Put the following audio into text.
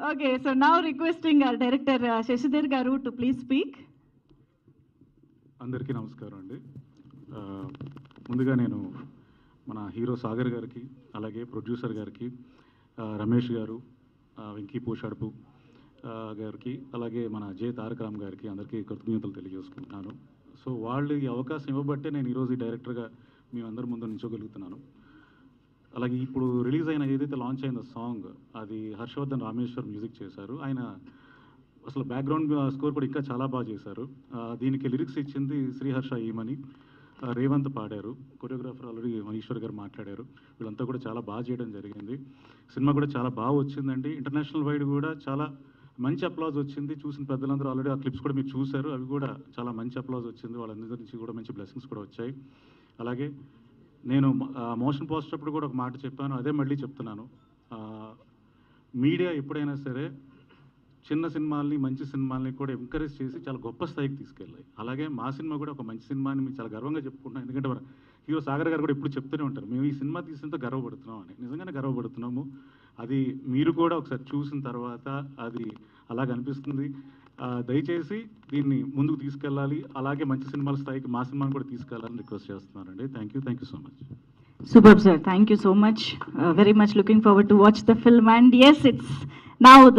Okay, so now requesting our director Shashidhar Garu to please speak. అందరికీ నమస్కారం అండి. ముందుగా నేను మన హీరో సాగర్ గారికి, అలాగే ప్రొడ్యూసర్ గారికి, రమేష్ గారు, వెంకీ పోషాడుపు గారికి, అలాగే మన జే తారక రామ్ గారికి అందరికీ కృతజ్ఞతలు తెలియజేసుకుంటున్నాను. సో వాళ్ళు ఈ అవకాశం ఇవ్వబట్టే నేను ఈరోజు ఈ డైరెక్టర్గా మీ అందరి ముందు నిల్చోగలుగుతున్నాను. అలాగే ఇప్పుడు రిలీజ్ అయిన ఏదైతే లాంచ్ అయిన సాంగ్ అది హర్షవర్ధన్ రామేశ్వర్ మ్యూజిక్ చేశారు. ఆయన అసలు బ్యాక్గ్రౌండ్ స్కోర్ కూడా ఇంకా చాలా బాగా చేశారు. దీనికి లిరిక్స్ ఇచ్చింది శ్రీహర్ష ఈమని, రేవంత్ పాడారు, కొరియోగ్రాఫర్ ఆల్రెడీ మనీశ్వర్ గారు మాట్లాడారు. వీళ్ళంతా కూడా చాలా బాగా చేయడం జరిగింది. సినిమా కూడా చాలా బాగా వచ్చిందండి. ఇంటర్నేషనల్ వైడ్ కూడా చాలా మంచి అప్లాజ్ వచ్చింది. చూసిన పెద్దలందరూ ఆల్రెడీ ఆ క్లిప్స్ కూడా మీరు చూశారు. అవి కూడా చాలా మంచి అప్లాజ్ వచ్చింది. వాళ్ళందరి నుంచి కూడా మంచి బ్లెస్సింగ్స్ కూడా వచ్చాయి. అలాగే నేను మోషన్ పోస్టర్ అప్పుడు కూడా ఒక మాట చెప్పాను, అదే మళ్ళీ చెప్తున్నాను. మీడియా ఎప్పుడైనా సరే చిన్న సినిమాల్ని, మంచి సినిమాల్ని కూడా ఎంకరేజ్ చేసి చాలా గొప్ప స్థాయికి తీసుకెళ్ళాయి. అలాగే మా సినిమా కూడా ఒక మంచి సినిమాని మేము చాలా గర్వంగా చెప్పుకుంటున్నాం. ఎందుకంటే మన హీరో సాగర్ గారు కూడా ఎప్పుడు చెప్తూనే ఉంటారు, మేము ఈ సినిమా తీసినంత గర్వపడుతున్నాం అని. నిజంగానే గర్వపడుతున్నాము. అది మీరు కూడా ఒకసారి చూసిన తర్వాత అది అలాగ అనిపిస్తుంది. దయచేసి దీన్ని ముందుకు తీసుకెళ్ళాలి, అలాగే మంచి సినిమాల స్థాయికి మా సినిమాని కూడా తీసుకెళ్ళాలని రిక్వెస్ట్ చేస్తున్నానండి. Thank you so much. Superb, sir. Thank you so much. Very much looking forward to watch the film. And yes, it's now the